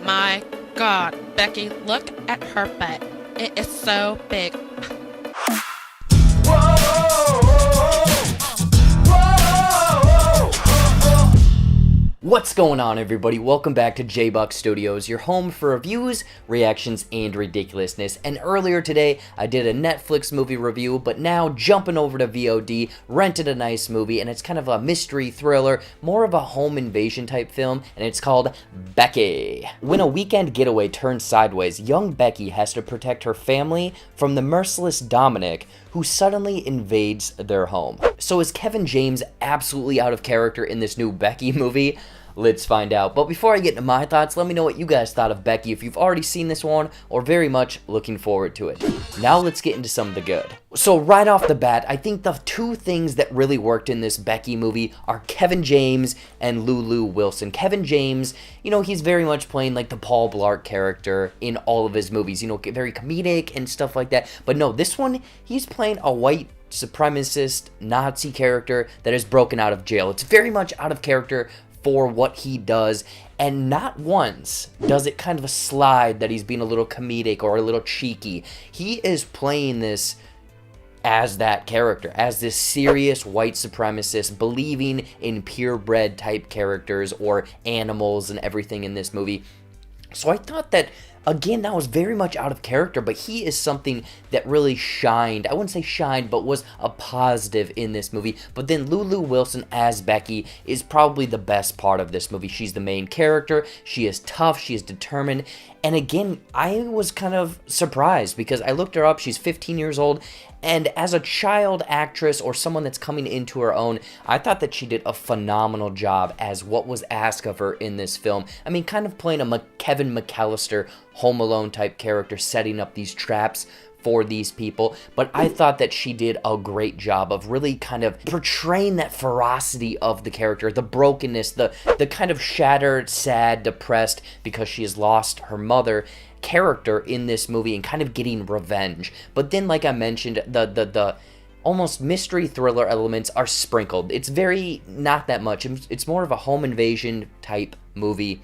my God, Becky, look at her butt. It is so big. What's going on, everybody? Welcome back to JBuck Studios, your home for reviews, reactions, and ridiculousness. And earlier today, I did a Netflix movie review, but now jumping over to VOD, rented a nice movie, and it's kind of a mystery thriller, more of a home invasion type film, and it's called Becky. When a weekend getaway turns sideways, young Becky has to protect her family from the merciless Dominic, who suddenly invades their home. So is Kevin James absolutely out of character in this new Becky movie? Let's find out. But before I get into my thoughts, let me know what you guys thought of Becky, if you've already seen this one or very much looking forward to it. Now let's get into some of the good. So right off the bat, I think the two things that really worked in this Becky movie are Kevin James and Lulu Wilson. Kevin James, you know, he's very much playing like the Paul Blart character in all of his movies, you know, very comedic and stuff like that. But no, this one, he's playing a white supremacist Nazi character that is broken out of jail. It's very much out of character for what he does, and not once does it kind of slide that he's being a little comedic or a little cheeky. He is playing this as that character, as this serious white supremacist, believing in purebred type characters or animals and everything in this movie. So I thought that, again, that was very much out of character, but he is something that really shined. I wouldn't say shined, but was a positive in this movie. But then Lulu Wilson as Becky is probably the best part of this movie. She's the main character. She is tough. She is determined. And again, I was kind of surprised because I looked her up. She's 15 years old. And as a child actress or someone that's coming into her own, I thought that she did a phenomenal job as what was asked of her in this film. I mean, kind of playing a Kevin McAllister Home Alone type character, setting up these traps for these people, but I thought that she did a great job of really kind of portraying that ferocity of the character, the brokenness, the kind of shattered, sad, depressed because she has lost her mother character in this movie and kind of getting revenge. But then, like I mentioned, the almost mystery thriller elements are sprinkled. It's very, not that much. It's more of a home invasion type movie.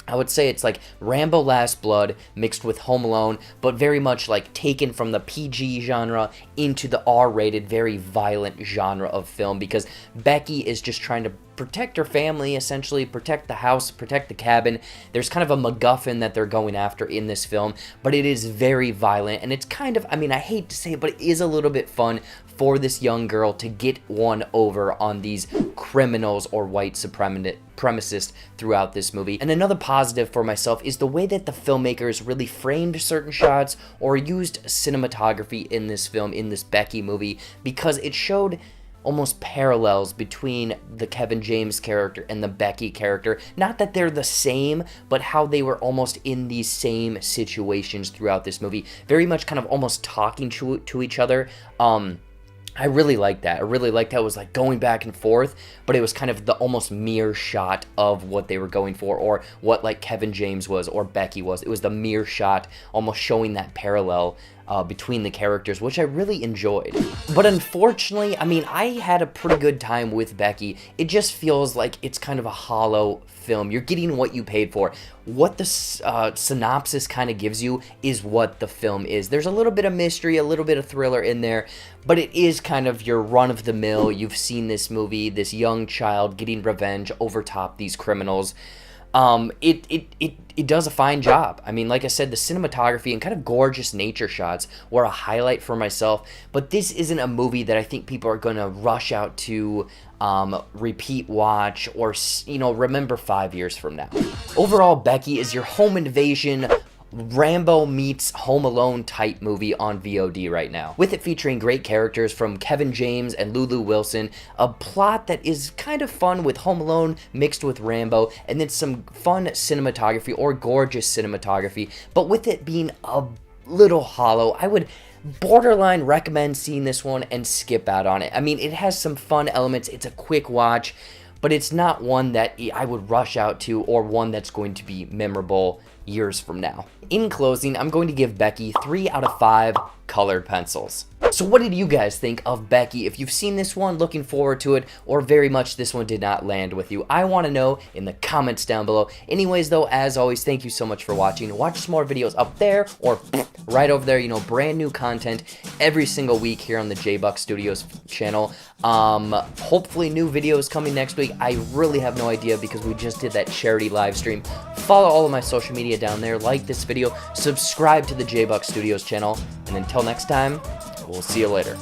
I would say it's like Rambo Last Blood mixed with Home Alone, but very much like taken from the PG genre into the R-rated, very violent genre of film, because Becky is just trying to protect her family, essentially, protect the house, protect the cabin. There's kind of a MacGuffin that they're going after in this film, but it is very violent, and it's kind of, I mean, I hate to say it, but it is a little bit fun for this young girl to get one over on these criminals or white supremacists throughout this movie. And another positive for myself is the way that the filmmakers really framed certain shots or used cinematography in this film, in this Becky movie, because it showed almost parallels between the Kevin James character and the Becky character. Not that they're the same, but how they were almost in these same situations throughout this movie. Very much kind of almost talking to each other. I really liked that. I really liked how it was like going back and forth, but it was kind of the almost mirror shot of what they were going for, or what like Kevin James was or Becky was. It was the mirror shot, almost showing that parallel between the characters, which I really enjoyed. But unfortunately, I mean, I had a pretty good time with Becky. It just feels like it's kind of a hollow film. You're getting what you paid for. What the synopsis kind of gives you is what the film is. There's a little bit of mystery, a little bit of thriller in there, but it is kind of your run-of-the-mill. You've seen this movie, this young child getting revenge over top these criminals. It does a fine job. I mean, like I said, the cinematography and kind of gorgeous nature shots were a highlight for myself, but this isn't a movie that I think people are going to rush out to repeat watch or, you know, remember 5 years from now. Overall, Becky is your home invasion Rambo meets Home Alone type movie on VOD right now, with it featuring great characters from Kevin James and Lulu Wilson, a plot that is kind of fun with Home Alone mixed with Rambo, and then some fun cinematography or gorgeous cinematography, but with it being a little hollow. I would borderline recommend seeing this one and skip out on it. I mean, it has some fun elements, it's a quick watch, but it's not one that I would rush out to or one that's going to be memorable years from now. In closing, I'm going to give Becky 3 out of 5 colored pencils. So what did you guys think of Becky? If you've seen this one, looking forward to it, or very much this one did not land with you, I want to know in the comments down below. Anyways though, as always, thank you so much for watching. Watch some more videos up there or right over there, you know, brand new content every single week here on the JBuck Studios channel. Hopefully new videos coming next week. I really have no idea because we just did that charity live stream. Follow all of my social media down there, like this video, subscribe to the JBuck Studios channel, and until next time, we'll see you later.